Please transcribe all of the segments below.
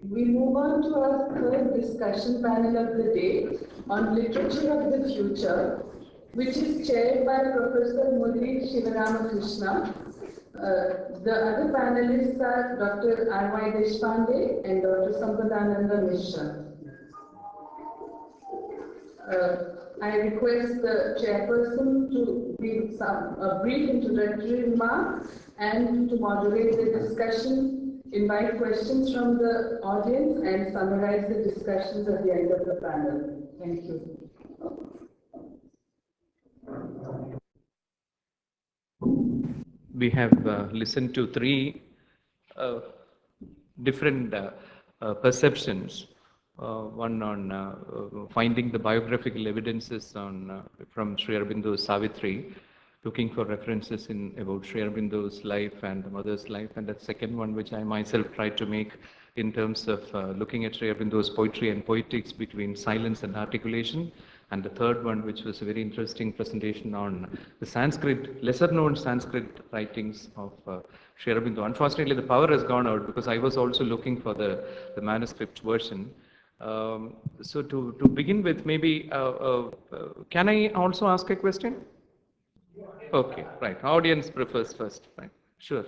We move on to our third discussion panel of the day on literature of the future, which is chaired by Professor Murli Sivaramakrishna. The other panelists are Dr. R.Y. Deshpande and Dr. Sampadananda Mishra. I request the chairperson to give a brief introductory remark and to moderate the discussion, invite questions from the audience and summarize the discussions at the end of the panel. Thank you. We have listened to three different perceptions. One on finding the biographical evidences on from Sri Aurobindo's Savitri, looking for references in about Sri Aurobindo's life and the mother's life, and the second one, which I myself tried to make in terms of looking at Sri Aurobindo's poetry and poetics between silence and articulation, and the third one, which was a very interesting presentation on the Sanskrit, lesser-known Sanskrit writings of Sri Aurobindo. Unfortunately, the power has gone out because I was also looking for the manuscript version. So to begin with, maybe, can I also ask a question? Okay, right. Audience prefers first, right? Sure.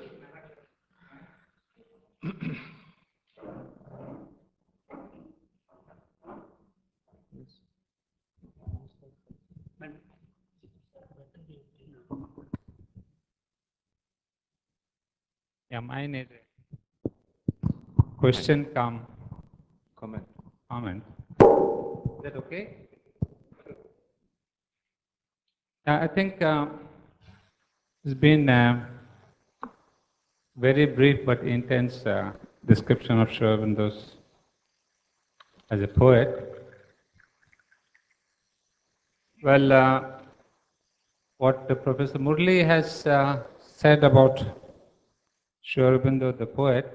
Yeah, mine is question comment. Is that okay? I think it's been a very brief but intense description of Sri Aurobindo as a poet. Well, what Professor Murli has said about Sri Aurobindo the poet,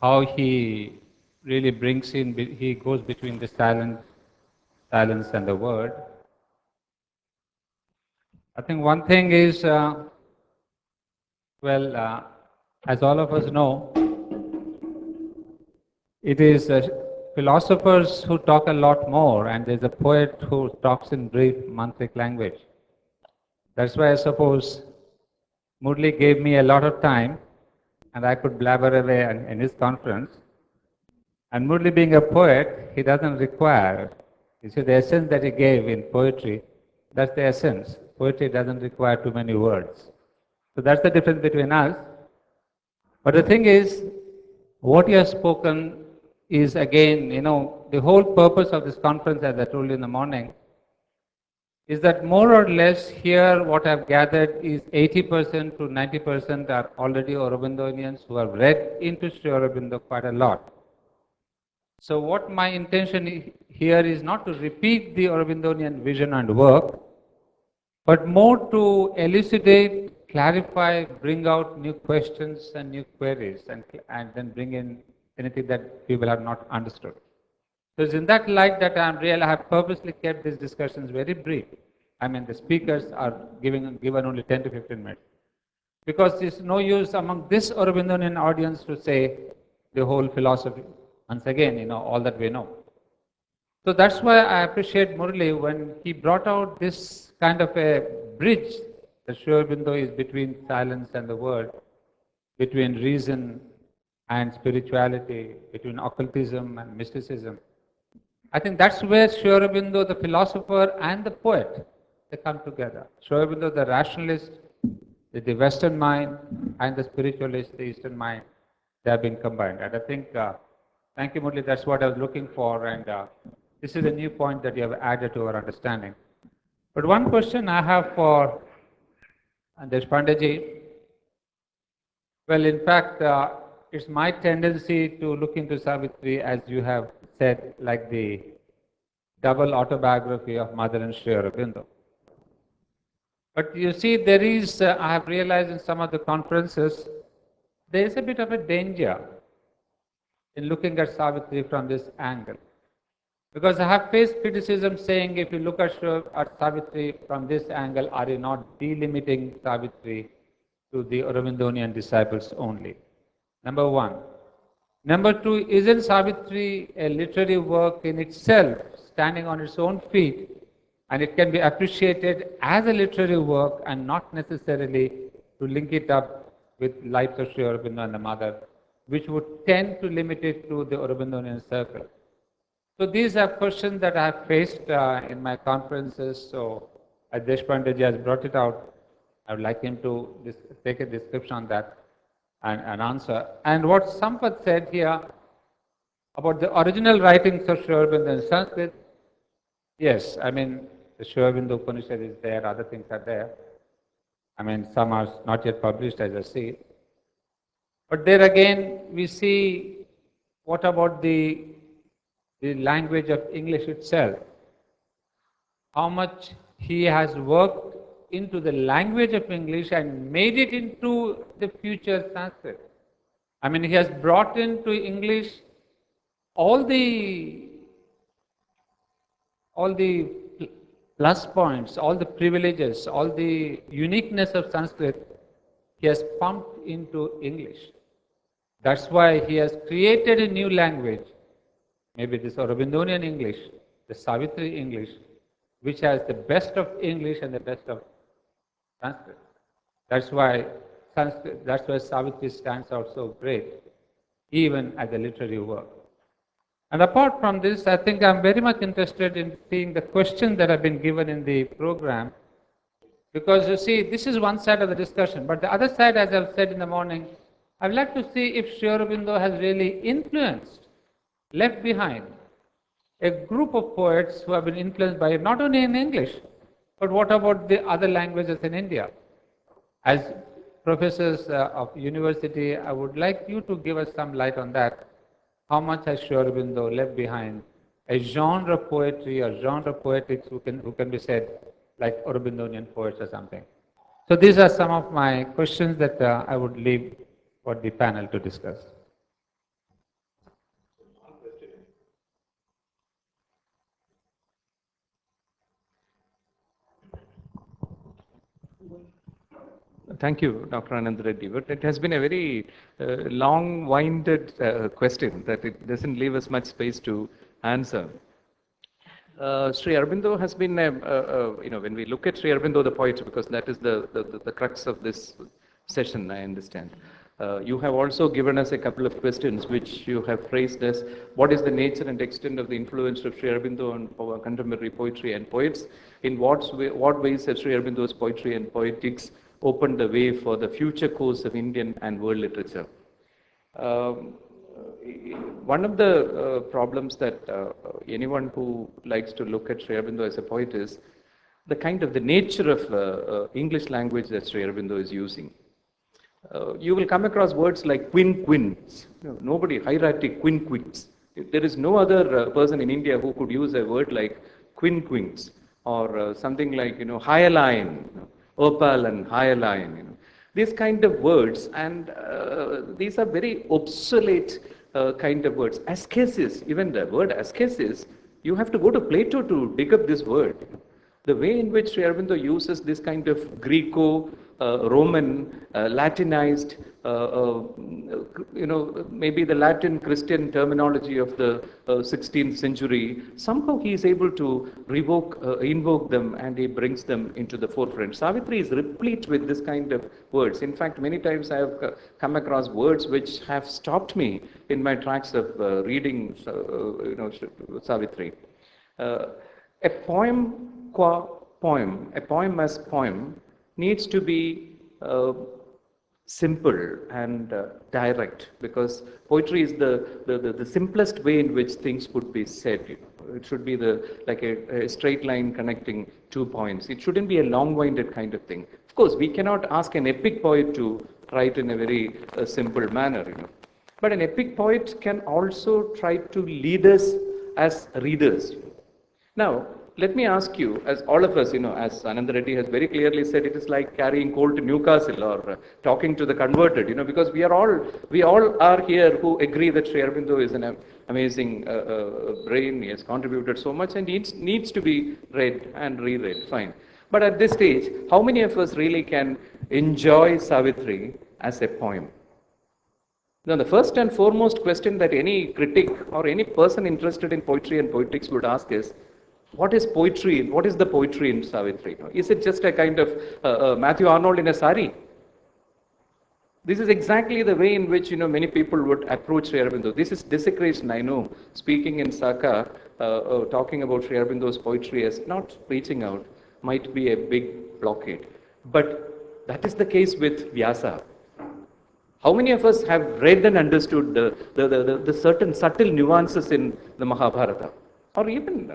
how he really brings in, he goes between the silence and the word. I think one thing is, as all of us know, it is philosophers who talk a lot more, and there's a poet who talks in brief mantric language. That's why I suppose Murli gave me a lot of time, and I could blabber away in his conference. And Murli being a poet, he doesn't require, you see, the essence that he gave in poetry, that's the essence. Poetry doesn't require too many words. So that's the difference between us. But the thing is, what he has spoken is, again, the whole purpose of this conference, as I told you in the morning, is that more or less here what I've gathered is 80% to 90% are already Aurobindonians who have read into Sri Aurobindo quite a lot. So what my intention here is not to repeat the Aurobindonian vision and work, but more to elucidate, clarify, bring out new questions and new queries, and then bring in anything that people have not understood. So it's in that light that I have purposely kept these discussions very brief. I mean, the speakers are given only 10 to 15 minutes. Because it's no use among this Aurobindonian audience to say the whole philosophy. Once again, all that we know. So that's why I appreciate Murli when he brought out this kind of a bridge that Sri Aurobindo is between silence and the word, between reason and spirituality, between occultism and mysticism. I think that's where Sri Aurobindo, the philosopher and the poet, they come together. Sri Aurobindo, the rationalist, the Western mind, and the spiritualist, the Eastern mind, they have been combined. And I think, thank you, Murli, that's what I was looking for, and this is a new point that you have added to our understanding. But one question I have for Deshpandeji, well, in fact, it's my tendency to look into Savitri, as you have said, like the double autobiography of Mother and Sri Aurobindo. But you see, there is, I have realized in some of the conferences, there is a bit of a danger in looking at Savitri from this angle. Because I have faced criticism saying, if you look at Savitri from this angle, are you not delimiting Savitri to the Aurobindonian disciples only? Number one. Number two, isn't Savitri a literary work in itself, standing on its own feet, and it can be appreciated as a literary work and not necessarily to link it up with lives of Sri Aurobindo and the mother, which would tend to limit it to the Aurobindonian circle. So these are questions that I have faced in my conferences. So as Deshpande ji has brought it out, I would like him to take a description on that and answer. And what Sampath said here about the original writings of Sri Aurobindo in Sanskrit, yes, I mean, the Sri Aurobindo Upanishad is there, other things are there. I mean, some are not yet published as I see. But there again, we see what about the language of English itself. How much he has worked into the language of English and made it into the future Sanskrit. I mean, he has brought into English all the plus points, all the privileges, all the uniqueness of Sanskrit, he has pumped into English. That's why he has created a new language, maybe this Aurobindonian English, the Savitri English, which has the best of English and the best of Sanskrit. That's why Savitri stands out so great, even as a literary work. And apart from this, I think I'm very much interested in seeing the questions that have been given in the program, because you see, this is one side of the discussion, but the other side, as I've said in the morning, I'd like to see if Sri Aurobindo has really influenced, left behind, a group of poets who have been influenced by him, not only in English, but what about the other languages in India? As professors of university, I would like you to give us some light on that. How much has Sri Aurobindo left behind a genre of poetry or genre of poetics who can be said like Aurobindonian poets or something? So these are some of my questions that I would leave for the panel to discuss. Thank you, Dr. Anand Reddy. But it has been a very long-winded question that it doesn't leave us much space to answer. Sri Aurobindo has been, when we look at Sri Aurobindo the poet, because that is the crux of this session, I understand. You have also given us a couple of questions which you have phrased as what is the nature and extent of the influence of Sri Aurobindo on contemporary poetry and poets? In what ways have Sri Aurobindo's poetry and poetics opened the way for the future course of Indian and world literature? One of the problems that anyone who likes to look at Sri Aurobindo as a poet is the nature of English language that Sri Aurobindo is using. You will come across words like quinquins. Nobody, hieratic quinquins. There is no other person in India who could use a word like quinquins or something like, hyaline, opal and hyaline. These kind of words, and these are very obsolete kind of words. Ascesis, even the word ascesis, you have to go to Plato to dig up this word. The way in which Sri Aurobindo uses this kind of Greco-Roman, Latinized, maybe the Latin Christian terminology of the 16th century, somehow he is able to invoke them, and he brings them into the forefront. Savitri is replete with this kind of words. In fact, many times I have come across words which have stopped me in my tracks of reading, Savitri. A poem qua poem, a poem as poem, needs to be simple and direct, because poetry is the simplest way in which things could be said. It should be like a straight line connecting 2 points. It shouldn't be a long-winded kind of thing. Of course, we cannot ask an epic poet to write in a very simple manner, But an epic poet can also try to lead us as readers. Now, let me ask you, as all of us, as Anand Reddy has very clearly said, it is like carrying coal to Newcastle or talking to the converted, because we all are here who agree that Sri Aurobindo is an amazing brain. He has contributed so much and needs to be read and reread. Fine. But at this stage, how many of us really can enjoy Savitri as a poem? Now, the first and foremost question that any critic or any person interested in poetry and poetics would ask is, what is poetry? What is the poetry in Savitri? Is it just a kind of Matthew Arnold in a sari? This is exactly the way in which many people would approach Sri Aurobindo. This is desecration, I know. Speaking in Saka, talking about Sri Aurobindo's poetry as not reaching out might be a big blockade. But that is the case with Vyasa. How many of us have read and understood the certain subtle nuances in the Mahabharata? Or even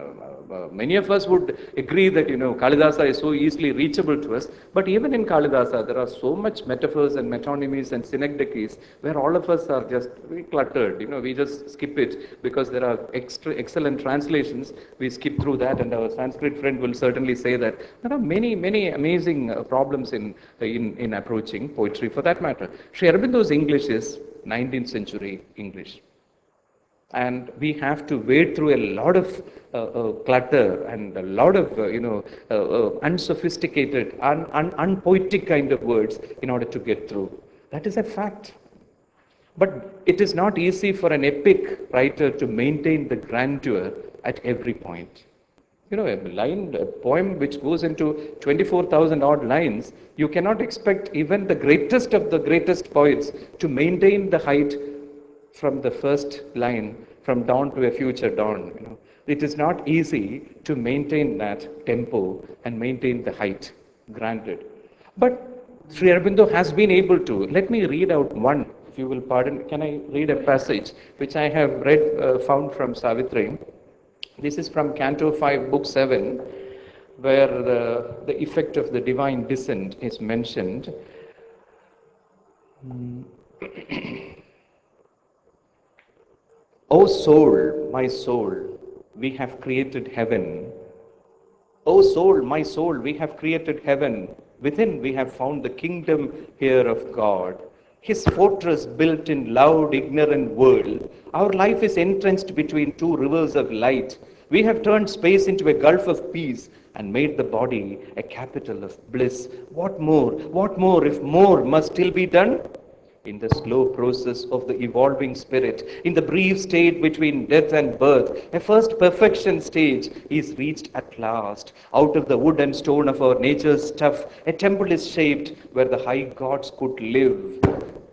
many of us would agree that Kalidasa is so easily reachable to us. But even in Kalidasa, there are so much metaphors and metonymies and synecdoches where all of us are just cluttered. We just skip it because there are excellent translations. We skip through that, and our Sanskrit friend will certainly say that there are many amazing problems in approaching poetry. For that matter, Sri Aurobindo's English is 19th century English. And we have to wade through a lot of clutter and a lot of unsophisticated, unpoetic kind of words in order to get through. That is a fact. But it is not easy for an epic writer to maintain the grandeur at every point. A poem which goes into 24,000 odd lines, you cannot expect even the greatest of the greatest poets to maintain the height from the first line, from dawn to a future dawn. It is not easy to maintain that tempo and maintain the height, granted. But Sri Aurobindo has been able to. Let me read out one, if you will pardon. Can I read a passage which I have found from Savitri? This is from Canto 5, Book 7, where the effect of the divine descent is mentioned. O soul, my soul, we have created heaven. O soul, my soul, we have created heaven. Within we have found the kingdom here of God. His fortress built in loud, ignorant world. Our life is entrenched between two rivers of light. We have turned space into a gulf of peace and made the body a capital of bliss. What more if more must still be done? In the slow process of the evolving spirit, in the brief state between death and birth, a first perfection stage is reached at last. Out of the wood and stone of our nature's stuff, a temple is shaped where the high gods could live.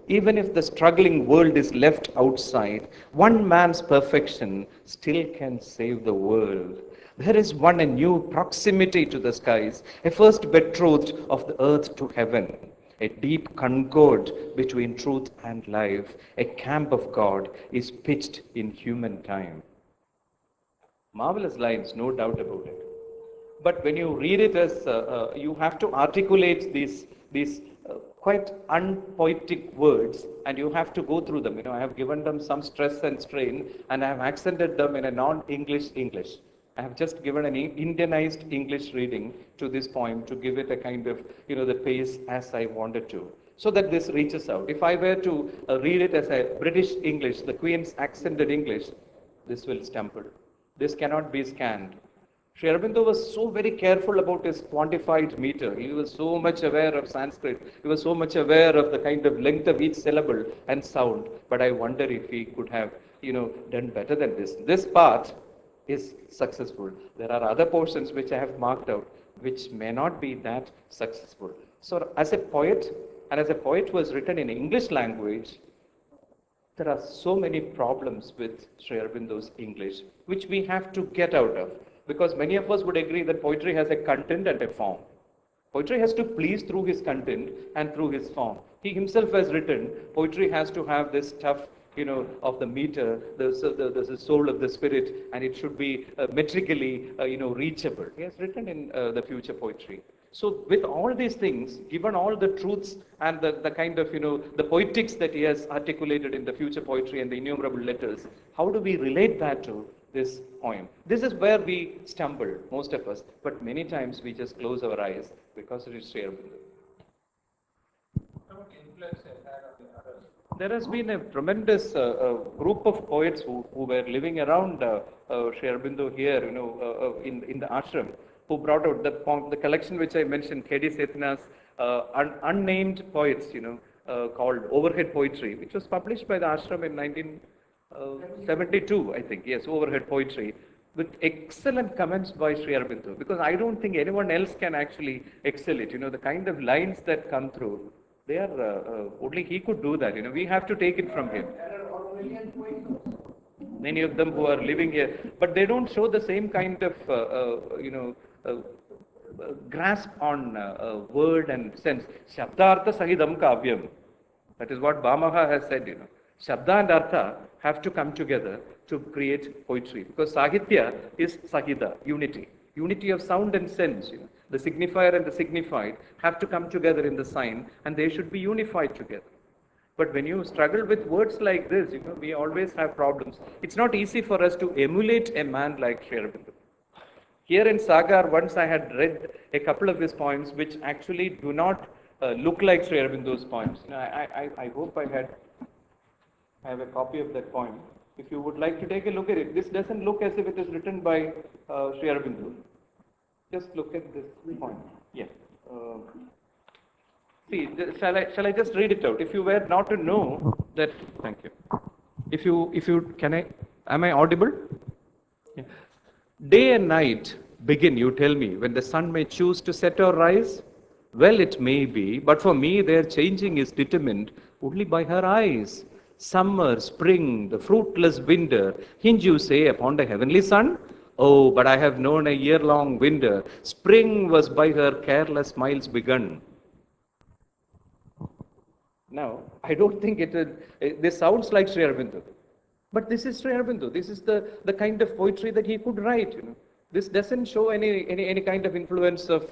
Even if the struggling world is left outside, one man's perfection still can save the world. There is one a new proximity to the skies, a first betrothed of the earth to heaven. A deep concord between truth and life, a camp of God is pitched in human time. Marvelous lines, no doubt about it. But when you read it as, you have to articulate these quite unpoetic words, and you have to go through them. I have given them some stress and strain, and I have accented them in a non-English English. I have just given an Indianized English reading to this poem to give it a kind of, the pace as I wanted to, so that this reaches out. If I were to read it as a British English, the Queen's accented English, this will stumble. This cannot be scanned. Sri Aurobindo was so very careful about his quantified meter. He was so much aware of Sanskrit. He was so much aware of the kind of length of each syllable and sound. But I wonder if he could have, done better than this. This part is successful. There are other portions which I have marked out which may not be that successful. So as a poet, and as a poet who has written in English language, there are so many problems with Sri Aurobindo's English which we have to get out of, because many of us would agree that poetry has a content and a form. Poetry has to please through his content and through his form. He himself has written, poetry has to have this stuff of the meter, the soul of the spirit, and it should be metrically, reachable. He has written in the future poetry. So with all these things, given all the truths and the kind of, the poetics that he has articulated in the future poetry and the innumerable letters, how do we relate that to this poem? This is where we stumble, most of us, but many times we just close our eyes because it is Sri Aurobindo. There has been a tremendous group of poets who were living around Sri Aurobindo here, in the ashram, who brought out the collection which I mentioned, K.D. Sethuna's unnamed poets, called Overhead Poetry, which was published by the ashram in 1972, I think. Yes, Overhead Poetry, with excellent comments by Sri Aurobindo, because I don't think anyone else can actually excel it. The kind of lines that come through, they are, only he could do that. We have to take it from him. Many of them who are living here, but they don't show the same kind of, grasp on word and sense. Shabdartha Sahidam Kavyam. That is what Bhamaha has said. Shabda and Artha have to come together to create poetry, because Sahitya is Sahida, unity. Unity of sound and sense. The signifier and the signified have to come together in the sign, and they should be unified together. But when you struggle with words like this, we always have problems. It's not easy for us to emulate a man like Sri Aurobindo. Here in Sagar, once I had read a couple of his poems, which actually do not look like Sri Aurobindo's poems. I hope I have a copy of that poem. If you would like to take a look at it, this doesn't look as if it is written by Sri Aurobindo. Just look at this poem. Yeah. See, shall I just read it out? If you were not to know that, thank you. Am I audible? Yeah. Day and night begin, you tell me, when the sun may choose to set or rise? Well, it may be, but for me their changing is determined only by her eyes. Summer, spring, the fruitless winter, hinge you say upon the heavenly sun? Oh, but I have known a year-long winter. Spring was by her careless smiles begun. Now, I don't think this sounds like Sri Aurobindo. But this is Sri Aurobindo. This is the kind of poetry that he could write. This doesn't show any kind of influence of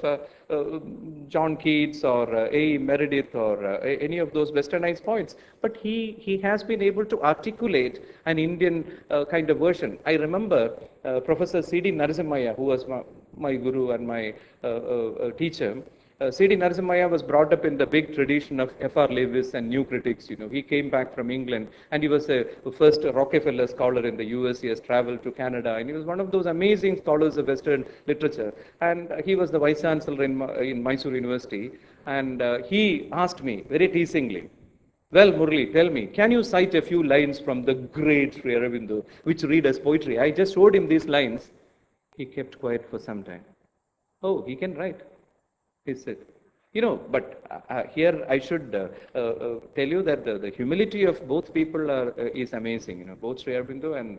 John Keats or A. Meredith or any of those westernized poets. But he has been able to articulate an Indian kind of version. I remember Professor C.D. Narasimhaiah, who was my guru and my teacher. C.D. Narasimhaiah was brought up in the big tradition of F.R. Lewis and new critics. He came back from England, and he was the first Rockefeller scholar in the US. He has traveled to Canada, and he was one of those amazing scholars of Western literature. And he was the vice chancellor in Mysore University. And he asked me very teasingly, well, Murli, tell me, can you cite a few lines from the great Sri Aurobindo, which read as poetry? I just showed him these lines. He kept quiet for some time. Oh, he can write. He said, but here I should tell you that the humility of both people is amazing, both Sri Aurobindo and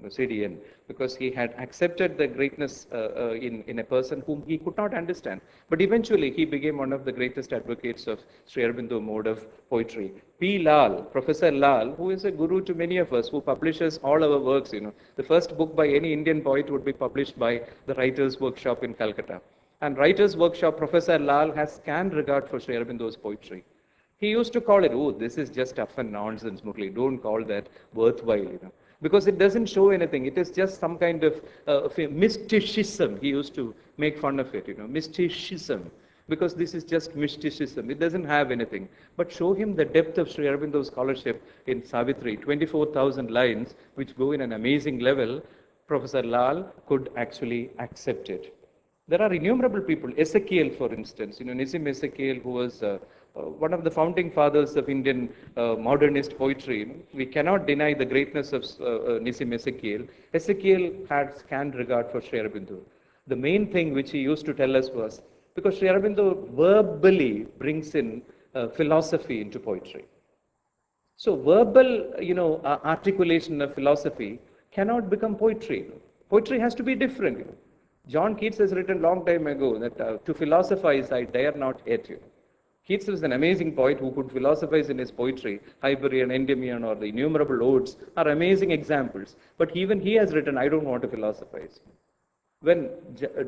CDN, because he had accepted the greatness in a person whom he could not understand. But eventually he became one of the greatest advocates of Sri Aurobindo mode of poetry. P. Lal, Professor Lal, who is a guru to many of us, who publishes all our works. The first book by any Indian poet would be published by the Writers' Workshop in Calcutta. And Writers' Workshop, Professor Lal has scant regard for Sri Aurobindo's poetry. He used to call it, oh, this is just stuff and nonsense, Murli. Don't call that worthwhile, because it doesn't show anything. It is just some kind of mysticism. He used to make fun of it, mysticism, because this is just mysticism. It doesn't have anything. But show him the depth of Sri Aurobindo's scholarship in Savitri, 24,000 lines, which go in an amazing level. Professor Lal could actually accept it. There are innumerable people. Ezekiel, for instance, Nissim Ezekiel, who was one of the founding fathers of Indian modernist poetry. We cannot deny the greatness of Nissim Ezekiel. Ezekiel had scant regard for Sri Aurobindo. The main thing which he used to tell us was, because Sri Aurobindo verbally brings in philosophy into poetry. So verbal, articulation of philosophy cannot become poetry. Poetry has to be different. John Keats has written long time ago that to philosophize I dare not yet. Keats was an amazing poet who could philosophize in his poetry. Hyperion, Endymion, or the innumerable odes are amazing examples. But even he has written, I don't want to philosophize. When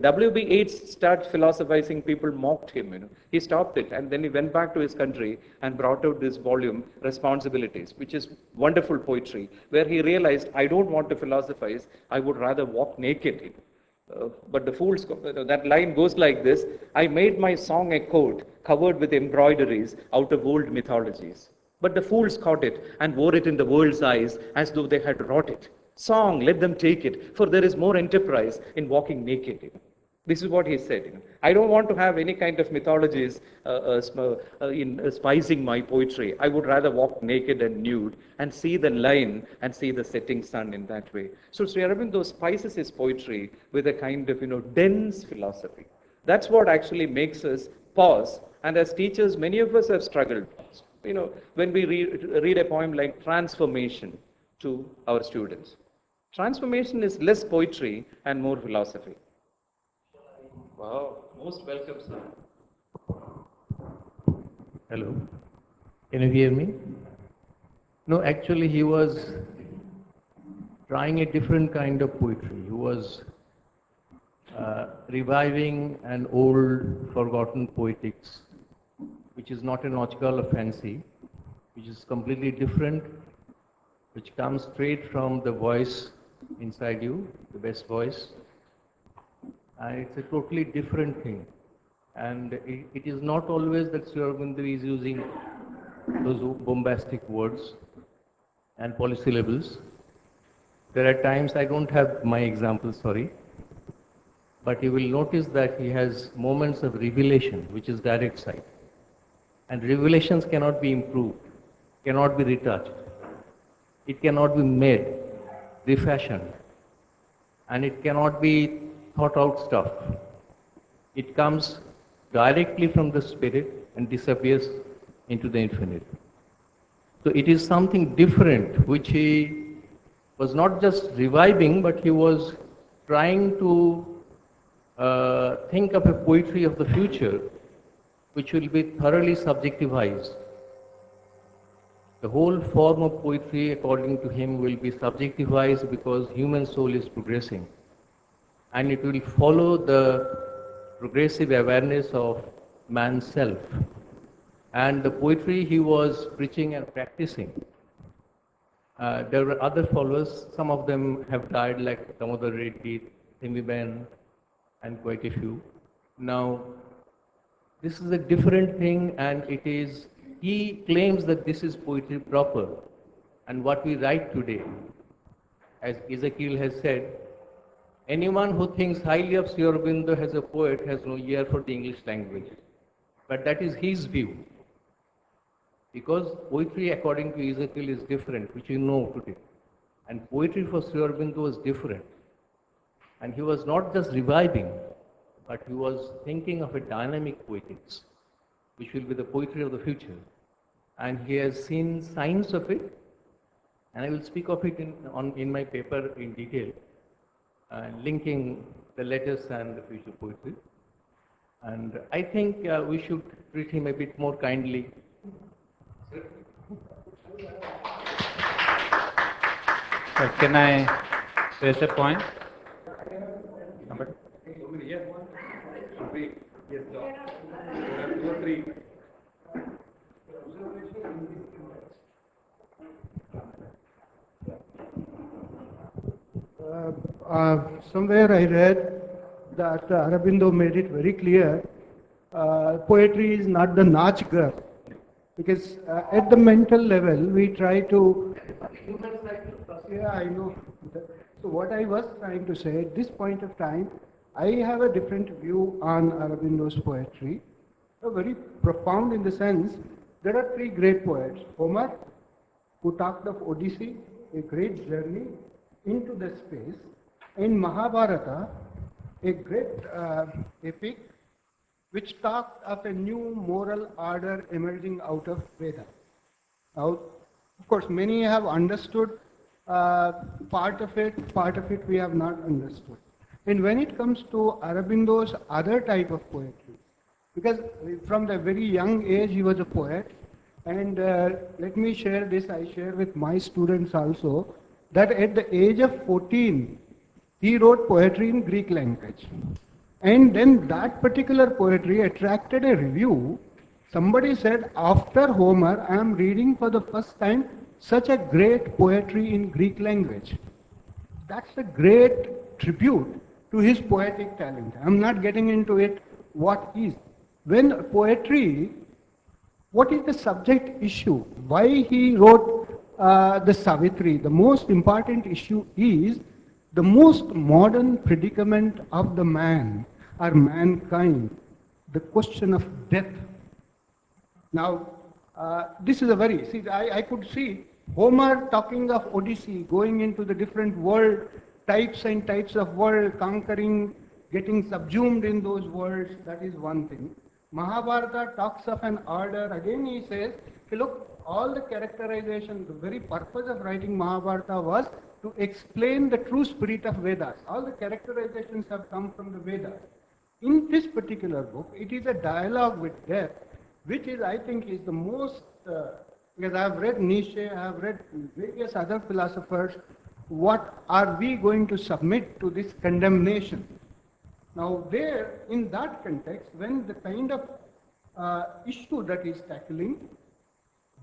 W.B. Yeats started philosophizing, people mocked him. He stopped it, and then he went back to his country and brought out this volume, Responsibilities, which is wonderful poetry, where he realized, I don't want to philosophize, I would rather walk naked. But the fools, that line goes like this: I made my song a coat covered with embroideries out of old mythologies. But the fools caught it and wore it in the world's eyes as though they had wrought it. Song, let them take it, for there is more enterprise in walking naked. This is what he said. I don't want to have any kind of mythologies in spicing my poetry. I would rather walk naked and nude and see the line and see the setting sun in that way. So Sri Aurobindo spices his poetry with a kind of dense philosophy. That's what actually makes us pause. And as teachers, many of us have struggled. When we read a poem like Transformation to our students. Transformation is less poetry and more philosophy. Wow, most welcome, sir. Hello, can you hear me? No, actually he was trying a different kind of poetry. He was reviving an old forgotten poetics, which is not a nautical or fancy, which is completely different, which comes straight from the voice inside you, the best voice. And it's a totally different thing. And it is not always that Sri Aurobindo is using those bombastic words and polysyllables. There are times, I don't have my example, sorry, but you will notice that he has moments of revelation, which is direct sight. And revelations cannot be improved, cannot be retouched. It cannot be made, refashioned, and it cannot be thought out stuff. It comes directly from the spirit and disappears into the infinite. So it is something different which he was not just reviving, but he was trying to think of a poetry of the future which will be thoroughly subjectivized. The whole form of poetry, according to him, will be subjectivized because human soul is progressing. And it will follow the progressive awareness of man's self. And the poetry he was preaching and practicing, there were other followers. Some of them have died, like Damodar Reddy, Thimiben, and quite a few. Now, this is a different thing, and he claims that this is poetry proper. And what we write today, as Ezekiel has said, anyone who thinks highly of Sri Aurobindo as a poet has no ear for the English language. But that is his view. Because poetry, according to Ezekiel, is different, which you know today. And poetry for Sri Aurobindo was different. And he was not just reviving, but he was thinking of a dynamic poetics, which will be the poetry of the future. And he has seen signs of it, and I will speak of it in my paper in detail, linking the letters and the future poetry. And I think we should treat him a bit more kindly. Can I raise a point? Number? Somewhere I read that Aurobindo made it very clear, poetry is not the Nach Gar, because at the mental level we try to, yeah, I know. So what I was trying to say, at this point of time, I have a different view on Aurobindo's poetry, very profound in the sense, there are three great poets, Homer, who talked of Odyssey, a great journey into the space, and Mahabharata, a great epic, which talked of a new moral order emerging out of Veda. Now, of course, many have understood part of it we have not understood. And when it comes to Aurobindo's other type of poetry, because from the very young age he was a poet, and let me share this, I share with my students also, that at the age of 14, he wrote poetry in Greek language. And then that particular poetry attracted a review. Somebody said, after Homer, I am reading for the first time such a great poetry in Greek language. That's a great tribute to his poetic talent. I'm not getting into it, what is. When poetry, what is the subject issue? Why he wrote the Savitri? The most important issue is the most modern predicament of the man. or mankind, the question of death. Now, this is a very, see, I could see Homer talking of Odyssey, going into the different world, types and types of world, conquering, getting subsumed in those worlds, that is one thing. Mahabharata talks of an order, again he says, "Hey, look, all the characterization, the very purpose of writing Mahabharata was to explain the true spirit of Vedas. All the characterizations have come from the Vedas. In this particular book, it is a dialogue with death, which is, I think, is the most, because I have read Nietzsche, I have read various other philosophers, what are we going to submit to this condemnation? Now there, in that context, when the kind of issue that is tackling,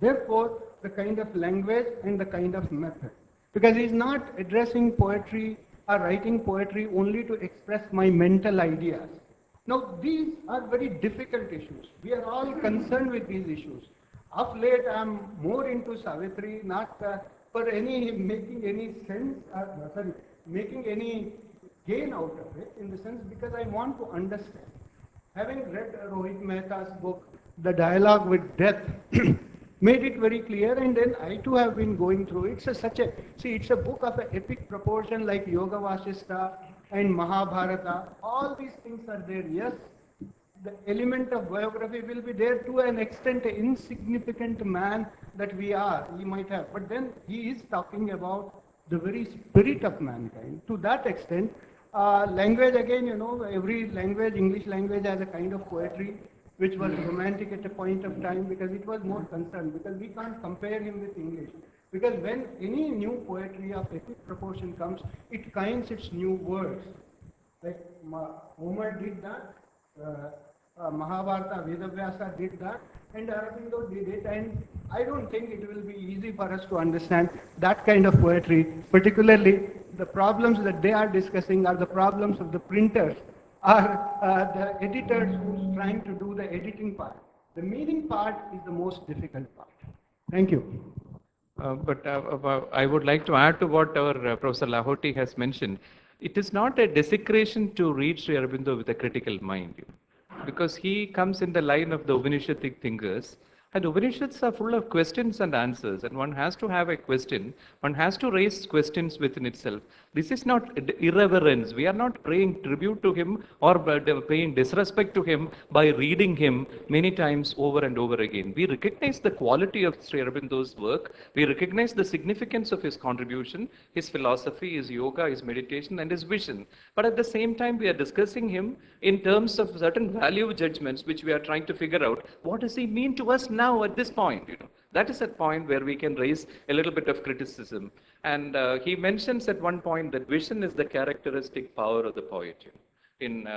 therefore the kind of language and the kind of method, because he is not addressing poetry or writing poetry only to express my mental ideas. Now these are very difficult issues. We are all concerned with these issues. Of late I am more into Savitri, not for any making any sense, making any gain out of it, in the sense because I want to understand. Having read Rohit Mehta's book, The Dialogue with Death, made it very clear, and then I too have been going through it. So it's a book of an epic proportion like Yoga Vasistha and Mahabharata. All these things are there, yes. The element of biography will be there to an extent, an insignificant man that we are, he might have. But then he is talking about the very spirit of mankind. To that extent, language again, every language, English language has a kind of poetry which was romantic at a point of time because it was more concerned, because we can't compare him with English. Because when any new poetry of epic proportion comes, it kinds its new words. Like Homer did that, Mahabharata, Vedavyasa did that, and Aurobindo did it, and I don't think it will be easy for us to understand that kind of poetry, particularly the problems that they are discussing are the problems of the printers, or the editors who's trying to do the editing part. The meaning part is the most difficult part. Thank you. But I would like to add to what our Professor Lahoti has mentioned. It is not a desecration to read Sri Aurobindo with a critical mind, because he comes in the line of the Upanishadic thinkers. And Upanishads are full of questions and answers, and one has to have a question. One has to raise questions within itself. This is not irreverence. We are not paying tribute to him or paying disrespect to him by reading him many times over and over again. We recognize the quality of Sri Aurobindo's work. We recognize the significance of his contribution, his philosophy, his yoga, his meditation, and his vision. But at the same time, we are discussing him in terms of certain value judgments, which we are trying to figure out. What does he mean to us now at this point? That is a point where we can raise a little bit of criticism. And he mentions at one point that vision is the characteristic power of the poet. In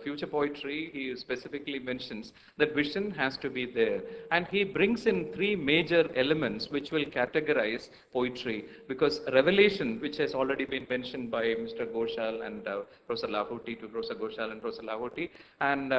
future poetry, he specifically mentions that vision has to be there. And he brings in three major elements which will categorize poetry, because revelation, which has already been mentioned by Mr. Ghoshal and Professor Lahoti, to Professor Ghoshal and Professor Lahoti, and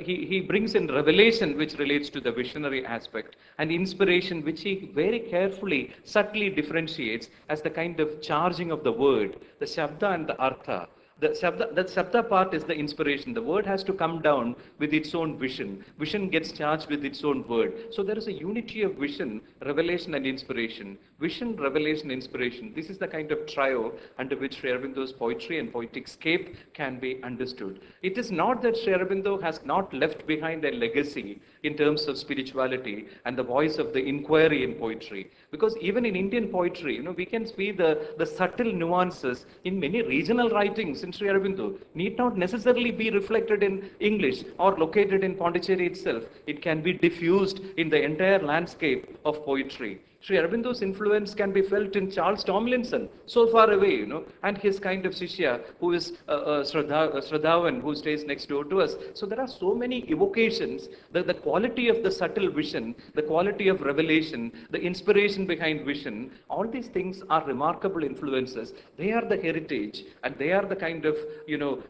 he brings in revelation, which relates to the visionary aspect, and inspiration, which he very carefully, subtly differentiates as the kind of charging of the word, the Shabda and the Artha. The Sabda part is the inspiration. The word has to come down with its own vision. Vision gets charged with its own word. So there is a unity of vision, revelation and inspiration. Vision, revelation, inspiration. This is the kind of trio under which Sri Aurobindo's poetry and poetic scape can be understood. It is not that Sri Aurobindo has not left behind a legacy in terms of spirituality and the voice of the inquiry in poetry. Because even in Indian poetry, we can see the subtle nuances in many regional writings in Sri Aurobindo need not necessarily be reflected in English or located in Pondicherry itself. It can be diffused in the entire landscape of poetry. Sri Aurobindo's influence can be felt in Charles Tomlinson, so far away, and his kind of Shishya, who is Shraddhavan, who stays next door to us. So there are so many evocations, the quality of the subtle vision, the quality of revelation, the inspiration behind vision, all these things are remarkable influences. They are the heritage, and they are the kind of,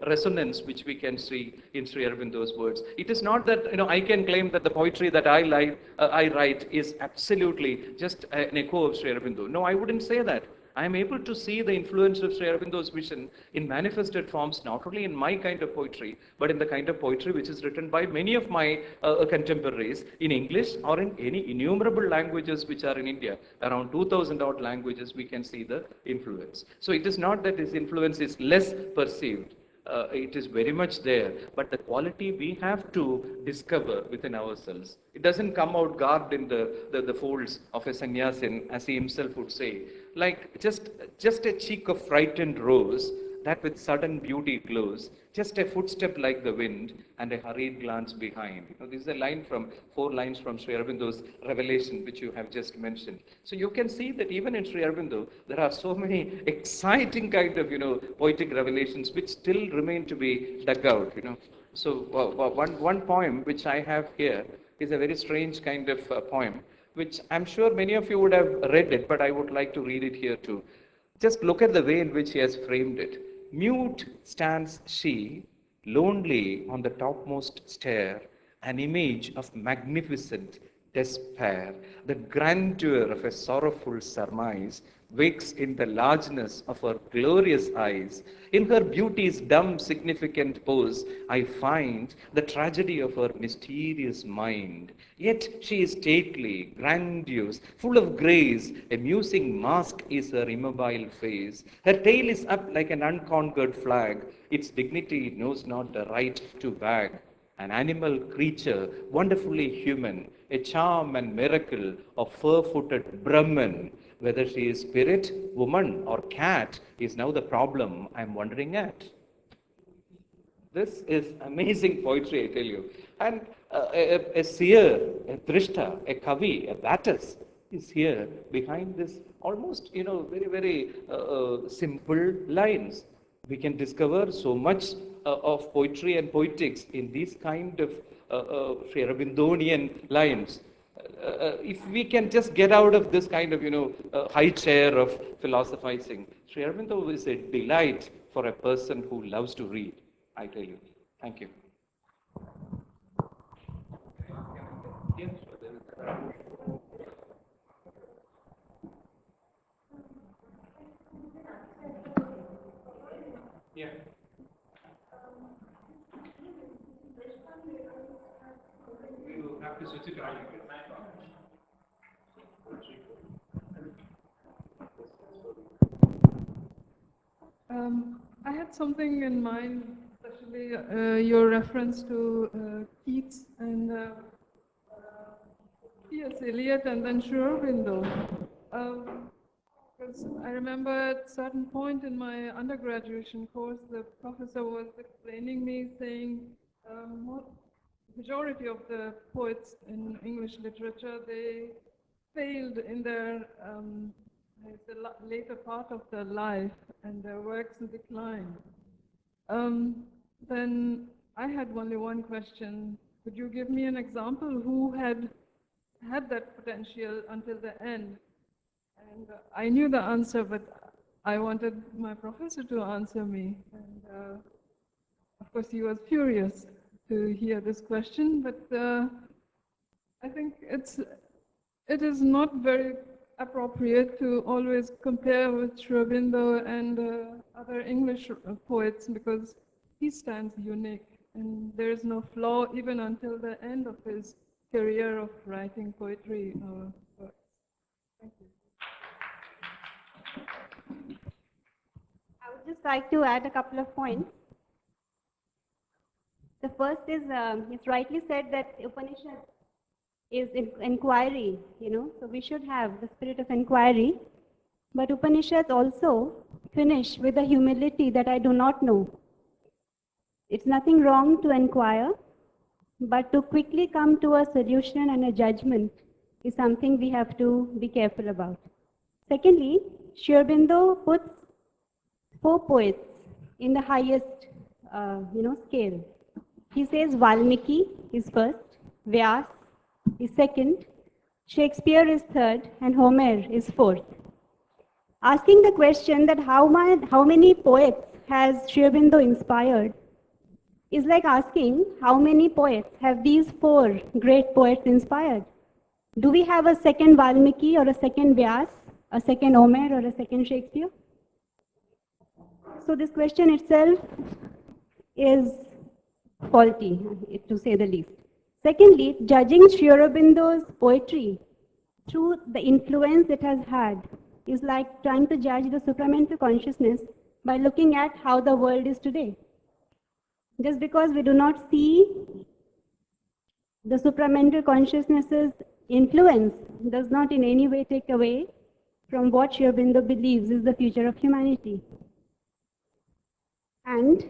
resonance which we can see in Sri Aurobindo's words. It is not that, I can claim that the poetry that I write is absolutely just an echo of Sri Aurobindo. No, I wouldn't say that. I am able to see the influence of Sri Aurobindo's vision in manifested forms, not only in my kind of poetry, but in the kind of poetry which is written by many of my contemporaries in English or in any innumerable languages which are in India. Around 2,000 odd languages we can see the influence. So it is not that his influence is less perceived. It is very much there, but the quality we have to discover within ourselves. It doesn't come out garbed in the folds of a sannyasin, as he himself would say, like just a cheek of frightened rose that with sudden beauty glows, just a footstep like the wind and a hurried glance behind. This is a line from 4 lines from Sri Aurobindo's Revelation, which you have just mentioned. So you can see that even in Sri Aurobindo, there are so many exciting kind of, poetic revelations which still remain to be dug out, So one poem which I have here is a very strange kind of poem, which I'm sure many of you would have read it, but I would like to read it here too. Just look at the way in which he has framed it. Mute stands she, lonely on the topmost stair, an image of magnificent despair. The grandeur of a sorrowful surmise wakes in the largeness of her glorious eyes. In her beauty's dumb, significant pose, I find the tragedy of her mysterious mind. Yet she is stately, grandiose, full of grace. A musing mask is her immobile face. Her tail is up like an unconquered flag. Its dignity knows not the right to wag. An animal creature, wonderfully human, a charm and miracle of fur-footed Brahman. Whether she is spirit, woman, or cat is now the problem I'm wondering at. This is amazing poetry, I tell you. And a seer, a drishta, a kavi, a Battus is here behind this almost, very, very simple lines. We can discover so much of poetry and poetics in these kind of Sri Aurobindonian lines. If we can just get out of this kind of, high chair of philosophizing, Sri Aurobindo is a delight for a person who loves to read, I tell you. Thank you. Yeah. You have to switch it on. I had something in mind, especially your reference to Keats and T.S. Eliot and then Sri Aurobindo. Because I remember at a certain point in my undergraduation course, the professor was explaining me, saying majority of the poets in English literature, they failed in their the later part of their life and their works declined. Then I had only one question. Could you give me an example who had that potential until the end? And I knew the answer, but I wanted my professor to answer me. And of course, he was furious to hear this question, but I think it is not very appropriate to always compare with Sri Aurobindo and other English poets, because he stands unique and there is no flaw even until the end of his career of writing poetry or works. Thank you. I would just like to add a couple of points. The first is, it's rightly said that Upanishad is inquiry, so we should have the spirit of inquiry. But Upanishads also finish with the humility that I do not know. It's nothing wrong to inquire, but to quickly come to a solution and a judgment is something we have to be careful about. Secondly, Sri Aurobindo puts 4 poets in the highest, scale. He says Valmiki is first, Vyas is second, Shakespeare is third, and Homer is fourth. Asking the question that how many poets has Sri Aurobindo inspired is like asking how many poets have these 4 great poets inspired. Do we have a second Valmiki or a second Vyas, a second Homer or a second Shakespeare? So this question itself is faulty, to say the least. Secondly, judging Sri Aurobindo's poetry through the influence it has had is like trying to judge the supramental consciousness by looking at how the world is today. Just because we do not see the supramental consciousness's influence does not in any way take away from what Sri Aurobindo believes is the future of humanity. And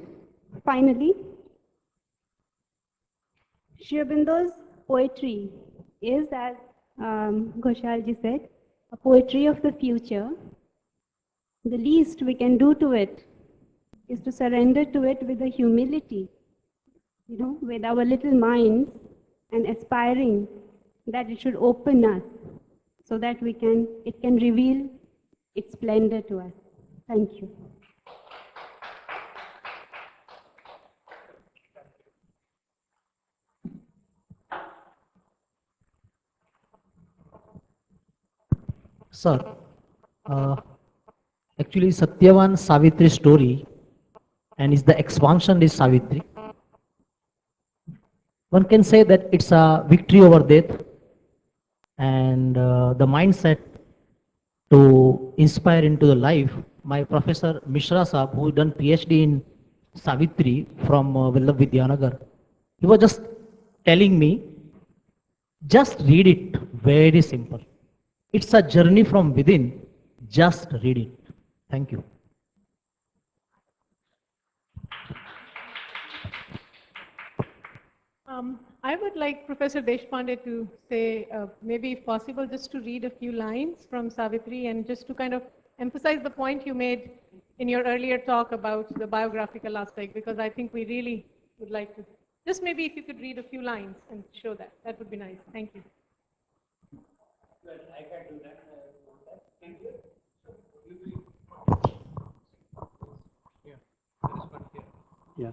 finally, Sri Aurobindo's poetry is, as Ghoshalji said, a poetry of the future. The least we can do to it is to surrender to it with a humility, with our little minds, and aspiring that it should open us so that it can reveal its splendor to us. Thank you. Sir, actually Satyavan Savitri story and is the expansion is Savitri. One can say that it's a victory over death, and the mindset to inspire into the life. My professor Mishra Saab, who done PhD in Savitri from Vallabh Vidyanagar, he was just telling me, just read it, very simple. It's a journey from within, just read it. Thank you. I would like Professor Deshpande to say, maybe if possible, just to read a few lines from Savitri and just to kind of emphasize the point you made in your earlier talk about the biographical aspect, because I think we really would like to, just maybe if you could read a few lines and show that, that would be nice. Thank you. Well, I can do that. Thank you. Yeah, there is one here. Yeah.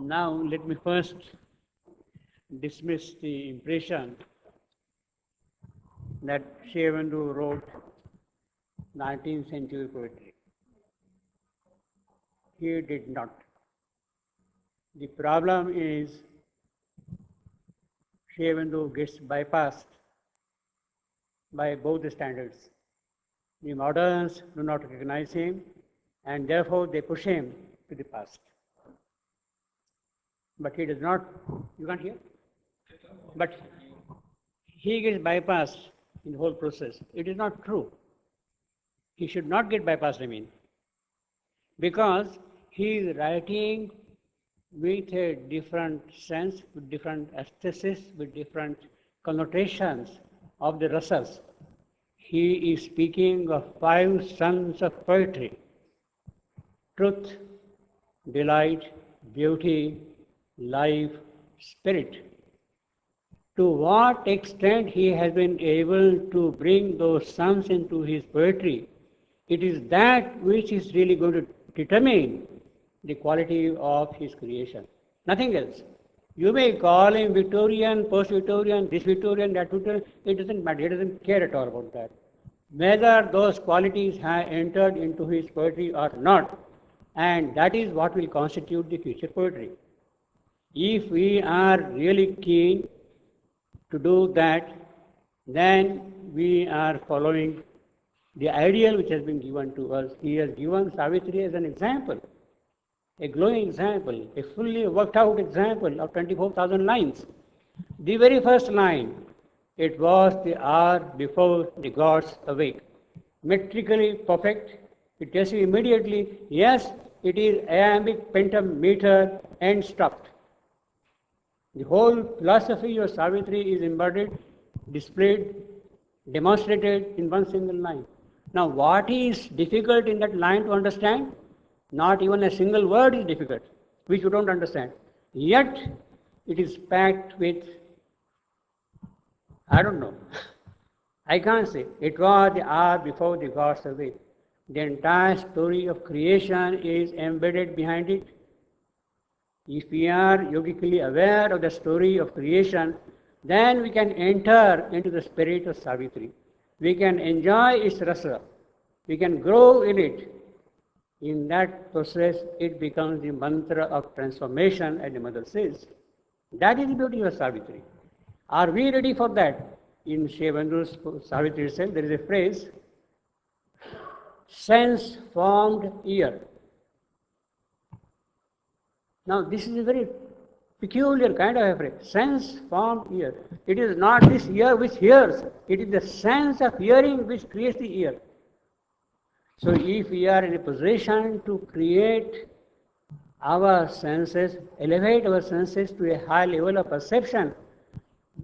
Now, let me first dismiss the impression that Sri Aurobindo wrote 19th century poetry. He did not. The problem is Sri Aurobindo gets bypassed by both the standards. The moderns do not recognize him, and therefore they push him to the past. But he does not, you can't hear? But he gets bypassed in the whole process. It is not true. He should not get bypassed, I mean, because he is writing with a different sense, with different aesthetics, with different connotations of the rasas. He is speaking of 5 sons of poetry: truth, delight, beauty, life, spirit. To what extent he has been able to bring those sons into his poetry, it is that which is really going to determine the quality of his creation. Nothing else. You may call him Victorian, post-Victorian, this Victorian, that Victorian, it doesn't matter, he doesn't care at all about that. Whether those qualities have entered into his poetry or not, and that is what will constitute the future poetry. If we are really keen to do that, then we are following the ideal which has been given to us. He has given Savitri as an example, a glowing example, a fully worked out example of 24,000 lines. The very first line, it was the hour before the gods awake. Metrically perfect, it tells you immediately, yes, it is iambic, pentameter, and stopped. The whole philosophy of Savitri is embodied, displayed, demonstrated in one single line. Now, what is difficult in that line to understand? Not even a single word is difficult, which you don't understand. Yet, it is packed with, I don't know, I can't say. It was the hour before the gods awake. The entire story of creation is embedded behind it. If we are yogically aware of the story of creation, then we can enter into the spirit of Savitri. We can enjoy its rasa. We can grow in it. In that process, it becomes the mantra of transformation, as the mother says. That is the beauty of Savitri. Are we ready for that? In Sri Aurobindo's Savitri itself, there is a phrase, sense-formed ear. Now, this is a very peculiar kind of a phrase, sense-formed ear. It is not this ear which hears, it is the sense of hearing which creates the ear. So, if we are in a position to create our senses, elevate our senses to a high level of perception,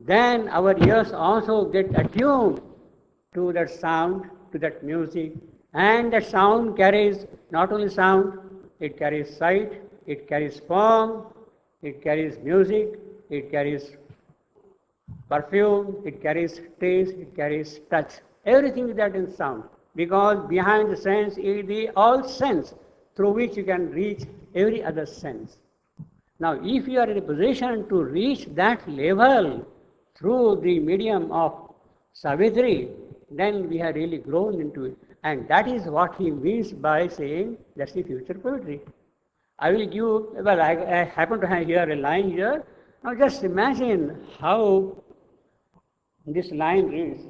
then our ears also get attuned to that sound, to that music, and that sound carries not only sound, it carries sight, it carries form, it carries music, it carries perfume, it carries taste, it carries touch. Everything is that in sound, because behind the sense is the all sense through which you can reach every other sense. Now, if you are in a position to reach that level through the medium of Savitri, then we have really grown into it. And that is what he means by saying that's the future poetry. I will give, well, I happen to have here a line here. Now just imagine how this line reads.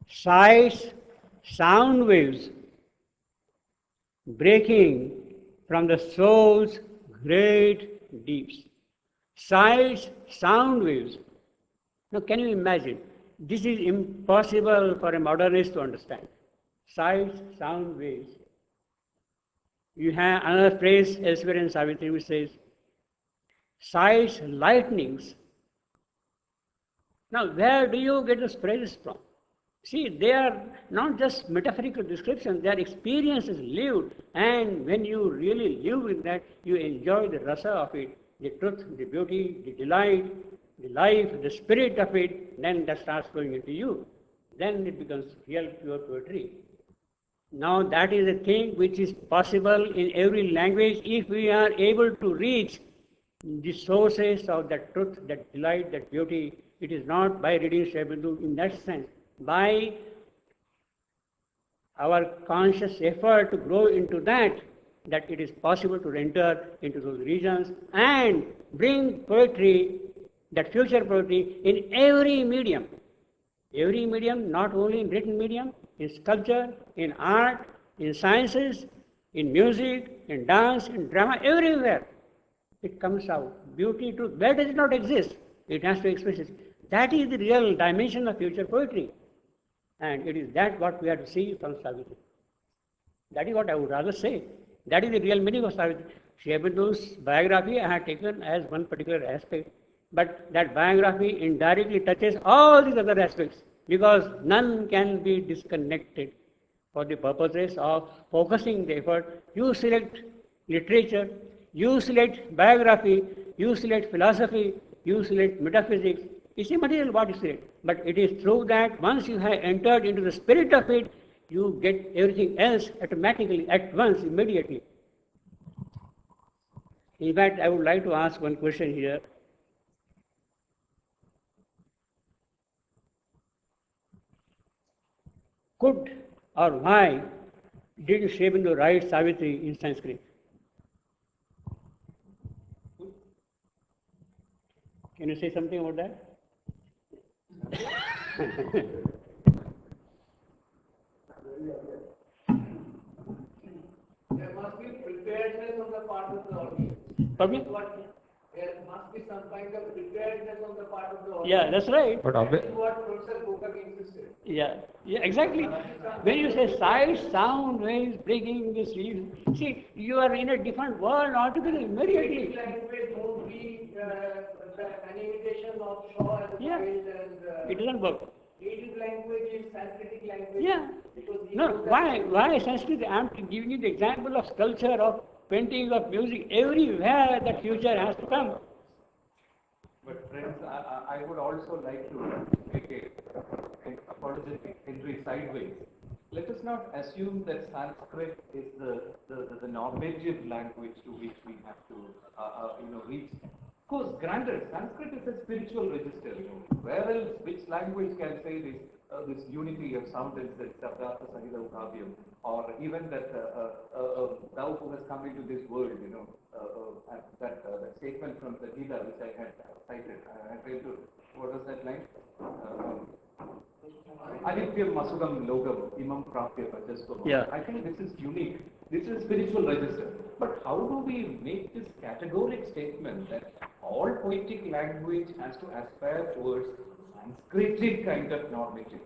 Sights, sound waves breaking from the soul's great deeps. Sights, sound waves. Now can you imagine? This is impossible for a modernist to understand. Sights, sound waves. You have another phrase elsewhere in Savitri which says, sights, lightnings. Now where do you get those phrases from? See, they are not just metaphorical descriptions, they are experiences lived, and when you really live with that, you enjoy the rasa of it, the truth, the beauty, the delight, the life, the spirit of it, then that starts flowing into you. Then it becomes real pure poetry. Now that is a thing which is possible in every language if we are able to reach the sources of that truth, that delight, that beauty. It is not by reading Sri Aurobindo in that sense. By our conscious effort to grow into that it is possible to enter into those regions and bring poetry, that future poetry, in every medium. Every medium, not only in written medium, in sculpture, in art, in sciences, in music, in dance, in drama, everywhere. It comes out. Beauty, truth, where does it not exist? It has to express it. That is the real dimension of future poetry. And it is that what we have to see from Savitri. That is what I would rather say. That is the real meaning of Savitri. Sri Aurobindo's biography I have taken as one particular aspect, but that biography indirectly touches all these other aspects, because none can be disconnected for the purposes of focusing the effort. You select literature, you select biography, you select philosophy, you select metaphysics. It's immaterial what you select, but it is through that once you have entered into the spirit of it, you get everything else automatically, at once, immediately. In fact, I would like to ask one question here. Could or why did Sri Aurobindo write Savitri in Sanskrit? Can you say something about that? There must be preparedness on the part of the audience. Pardon me? There must be some kind of preparedness on the part of the audience. Yeah, that's right. But That is what Professor Kokak insisted. Yeah, exactly. When you say sight, sound, waves, breaking the sleep, see, you are in a different world altogether immediately. Language won't be an imitation of Shaw and Yeah. Wilde and It doesn't work. native language is Sanskritic language. Yeah. Because he No, knows that- why Sanskrit? I am giving you the example of sculpture, of painting, of music. Everywhere that future has to come. But friends, I would also like to make an apologetic entry sideways. Let us not assume that Sanskrit is the normative language to which we have to reach. Of course, granted, Sanskrit is a spiritual register. Where else, which language can say this, this unity of sound and that Sabdhartha Sahita Kavyam, or even that thou who has come into this world, that statement from the Gita which I had cited. I tried to, what was that line? Anityam Masudam Logam Imam Prapya Pajasko. Yeah. I think this is unique. This is spiritual register. But how do we make this categoric statement that all poetic language has to aspire towards Sanskritic kind of normative?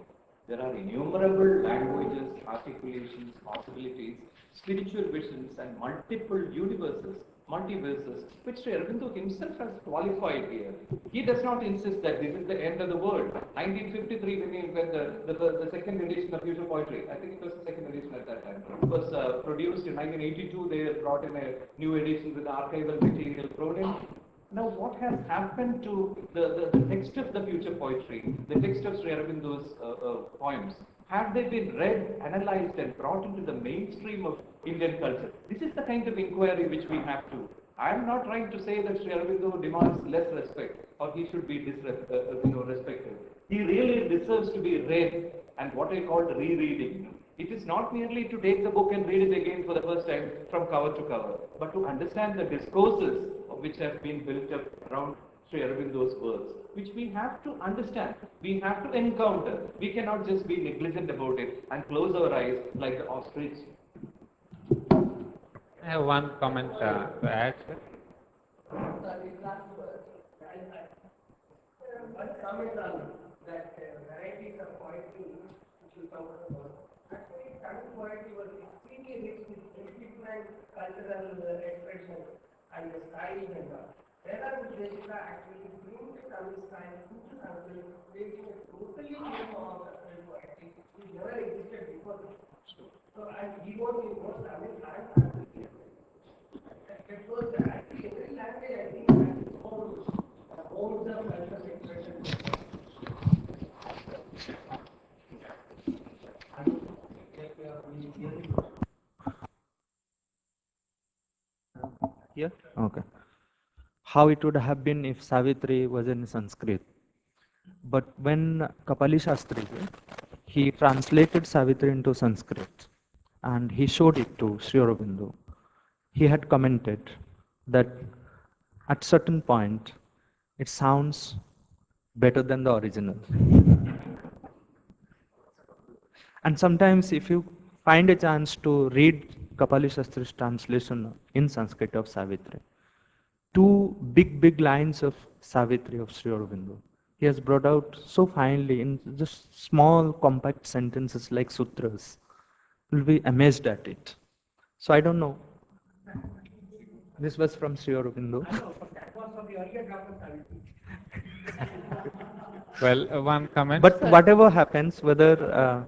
There are innumerable languages, articulations, possibilities, spiritual visions, and multiple universes, multiverses, which Sri Aurobindo himself has qualified here. He does not insist that this is the end of the world. 1953, when the second edition of Future Poetry, I think it was the second edition at that time, was produced in 1982. They brought in a new edition with archival material thrown in. Now, what has happened to the text of the Future Poetry, the text of Sri Aurobindo's poems? Have they been read, analyzed, and brought into the mainstream of Indian culture? This is the kind of inquiry which we have to. I am not trying to say that Sri Aurobindo demands less respect or he should be respected. He really deserves to be read and what I call rereading. It is not merely to take the book and read it again for the first time from cover to cover, but to understand the discourses which have been built up around Sri Aurobindo's words, which we have to understand, we have to encounter. We cannot just be negligent about it and close our eyes like the ostrich. I have one comment to add. One comment on that varieties of poetry which you talked about. Actually, Tamil poetry was extremely rich with different cultural expression and the styles and all. Whereas Desika actually brings Tamil style into Sanskrit, creating a totally new form of poetry which never existed before this. So, and he wrote in both Tamil and Sanskrit. It was actually every language, I think, has its own modes of cultural expression. Here? Okay. How it would have been if Savitri was in Sanskrit. But when Kapali Shastri, he translated Savitri into Sanskrit and he showed it to Sri Aurobindo. He had commented that at certain point it sounds better than the original. And sometimes if you find a chance to read Kapali Shastri's translation in Sanskrit of Savitri, two big lines of Savitri of Sri Aurobindo, he has brought out so finely in just small compact sentences like sutras. You'll be amazed at it. So I don't know. This was from Sri Aurobindo. Well, one comment. But whatever happens, whether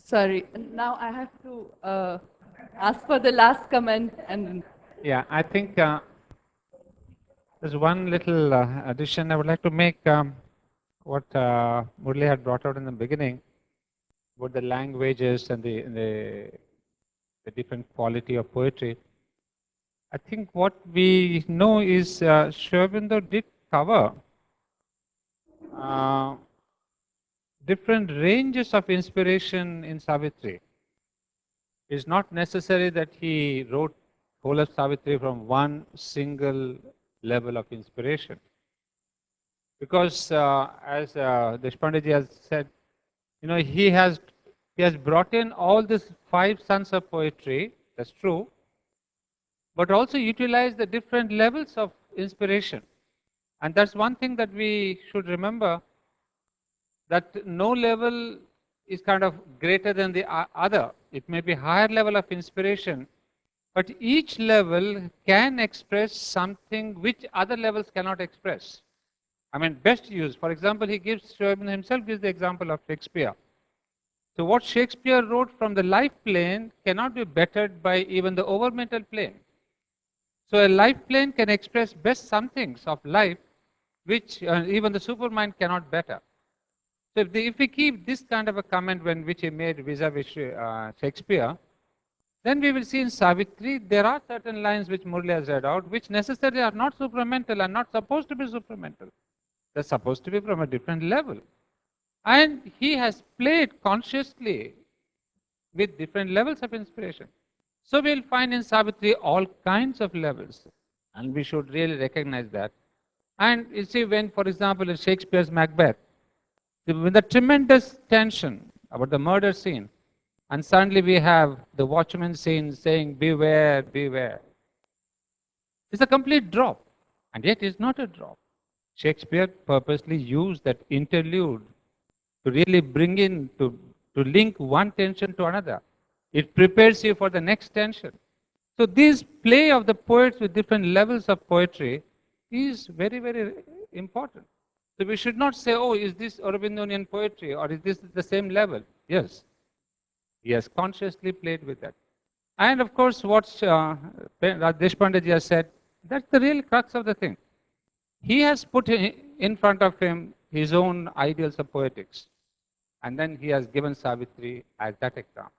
Sorry, now I have to ask for the last comment and. Yeah, I think there's one little addition I would like to make. What Murli had brought out in the beginning about the languages and the different quality of poetry. I think what we know is Sri Aurobindo did cover different ranges of inspiration in Savitri. It's not necessary that he wrote whole of Savitri from one single level of inspiration. Because as Deshpande ji has said, he has brought in all these 5 sons of poetry, that's true, but also utilized the different levels of inspiration. And that's one thing that we should remember, that no level is kind of greater than the other. It may be higher level of inspiration, but each level can express something which other levels cannot express. I mean, best used. For example, Sri Aurobindo himself gives the example of Shakespeare. So what Shakespeare wrote from the life plane cannot be bettered by even the overmental plane. So a life plane can express best some things of life which even the supermind cannot better. So if we keep this kind of a comment which he made vis-a-vis Shakespeare, then we will see in Savitri there are certain lines which Murli has read out which necessarily are not supramental and not supposed to be supramental. They're supposed to be from a different level. And he has played consciously with different levels of inspiration. So we'll find in Savitri all kinds of levels, and we should really recognize that. And you see, when, for example, in Shakespeare's Macbeth, with the tremendous tension about the murder scene, and suddenly we have the watchman scene saying, beware, beware. It's a complete drop, and yet it's not a drop. Shakespeare purposely used that interlude to really bring in, to link one tension to another. It prepares you for the next tension. So this play of the poets with different levels of poetry is very, very important. So we should not say, oh, is this Aurobindonian poetry or is this the same level? Yes. He has consciously played with that. And of course, what Deshpande ji has said, that's the real crux of the thing. He has put in front of him his own ideals of poetics. And then he has given Savitri as that example.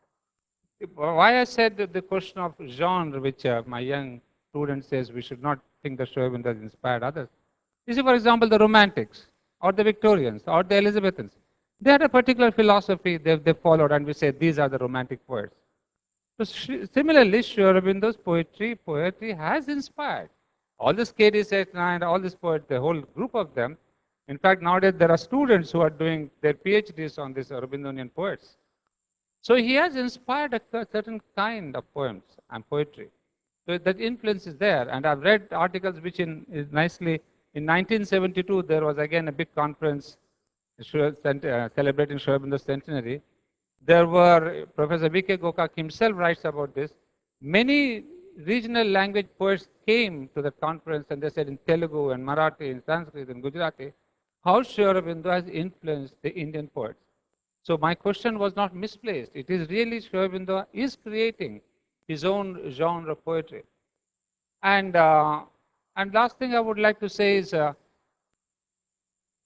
Why I said that the question of genre, which my young student says we should not think that Sri Aurobindo has inspired others. You see, for example, the Romantics, or the Victorians, or the Elizabethans. They had a particular philosophy they followed, and we say these are the Romantic poets. So similarly, Sri Aurobindo's poetry has inspired all the Skadi Setna and all these poets, the whole group of them. In fact, nowadays there are students who are doing their PhDs on these Aurobindonian poets. So he has inspired a certain kind of poems and poetry. So that influence is there. And I've read articles which nicely, in 1972, there was again a big conference celebrating Sri Aurobindo's centenary. There were, Professor V.K. Gokak himself writes about this. Many regional language poets came to the conference and they said in Telugu and Marathi and Sanskrit and Gujarati, how Sri Aurobindo has influenced the Indian poets. So my question was not misplaced. It is really Sri Aurobindo is creating his own genre of poetry. And last thing I would like to say is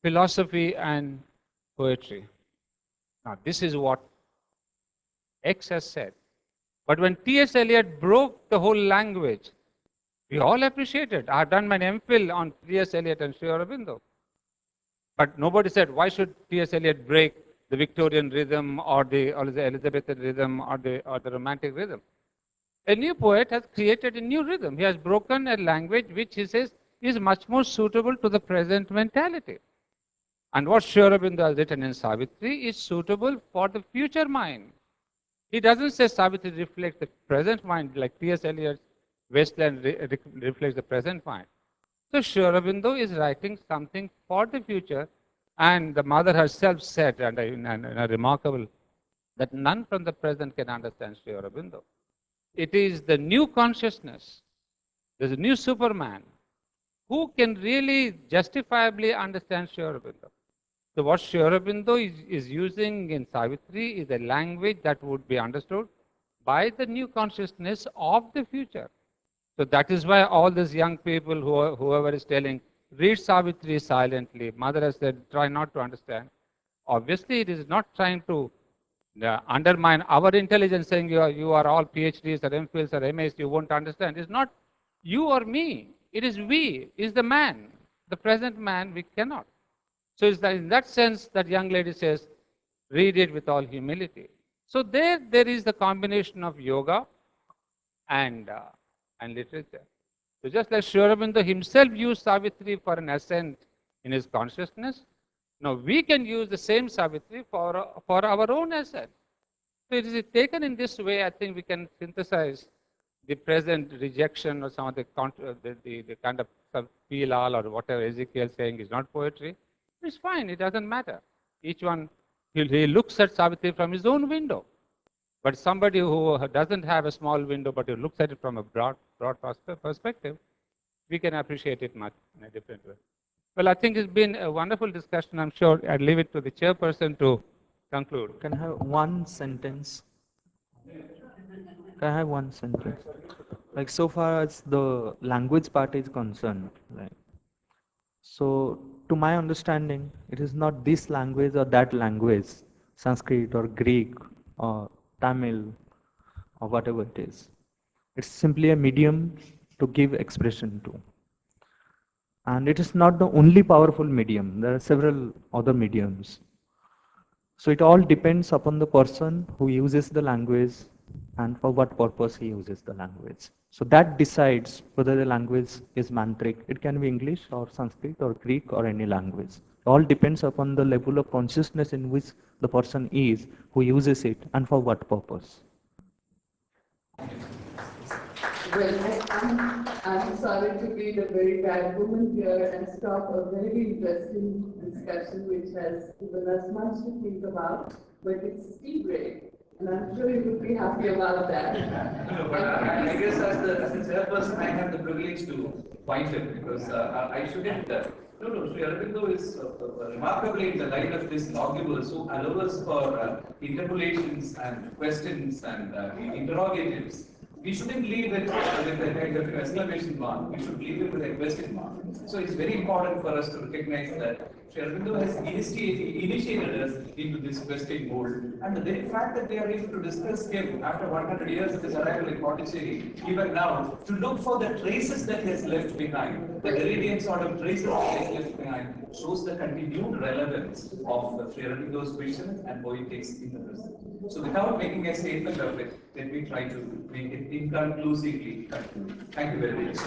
philosophy and poetry. Now this is what X has said. But when T.S. Eliot broke the whole language, we all appreciated. I have done my MPhil on T.S. Eliot and Sri Aurobindo. But nobody said, why should T.S. Eliot break the Victorian rhythm or the Elizabethan rhythm or the Romantic rhythm? A new poet has created a new rhythm. He has broken a language which he says is much more suitable to the present mentality. And what Sri Aurobindo has written in Savitri is suitable for the future mind. He doesn't say Savitri reflects the present mind like T.S. Eliot's Wasteland reflects the present mind. So Sri Aurobindo is writing something for the future, and the mother herself said, and in a remarkable, that none from the present can understand Sri Aurobindo. It is the new consciousness, there's a new Superman, who can really justifiably understand Sri Aurobindo. So what Sri Aurobindo is using in Savitri is a language that would be understood by the new consciousness of the future. So that is why all these young people, whoever is telling, read Savitri silently, mother has said, try not to understand. Obviously, it is not trying to undermine our intelligence, saying you are all PhDs or MPhils or MAs, you won't understand. It's not you or me. It is we, is the man. The present man, we cannot. So it's in that sense that young lady says, read it with all humility. So there is the combination of yoga and literature. So just like Sri Aurobindo himself used Savitri for an ascent in his consciousness, now we can use the same Savitri for our own ascent. So it is taken in this way, I think we can synthesize the present rejection or some of the kind of Pilal or whatever Ezekiel saying is not poetry. It's fine, it doesn't matter. Each one, he looks at Savitri from his own window. But somebody who doesn't have a small window, but who looks at it from a broad perspective, we can appreciate it much in a different way. Well, I think it's been a wonderful discussion. I'm sure I'll leave it to the chairperson to conclude. Can I have one sentence? Can I have one sentence? Like so far as the language part is concerned, right? So to my understanding, it is not this language or that language, Sanskrit or Greek or Tamil or whatever it is. It's simply a medium to give expression to. And it is not the only powerful medium. There are several other mediums. So it all depends upon the person who uses the language and for what purpose he uses the language. So that decides whether the language is mantric. It can be English or Sanskrit or Greek or any language. It all depends upon the level of consciousness in which the person is who uses it and for what purpose. Well, I'm sorry to be the very bad woman here and stop a very interesting discussion which has given us much to think about, but it's tea break, and I'm sure you would be happy about that. No, but I guess as the chairperson, I have the privilege to point it because I shouldn't. No, Sri Aurobindo is remarkably in the line of this lawgivers who allows for interpolations and questions and interrogatives. We shouldn't leave it with a kind of exclamation mark. We should leave it with a question mark. So it's very important for us to recognize that Sri Aurobindo has initiated us into this question mode. And the very fact that they are able to discuss him after 100 years of his arrival in Pondicherry, even now, to look for the traces that he has left behind, the Derridian sort of traces that he has left behind, shows the continued relevance of Sri Aurobindo's vision and poetics in the present. So without making a statement of it, let me try to make it inconclusively conclude. Thank you very much.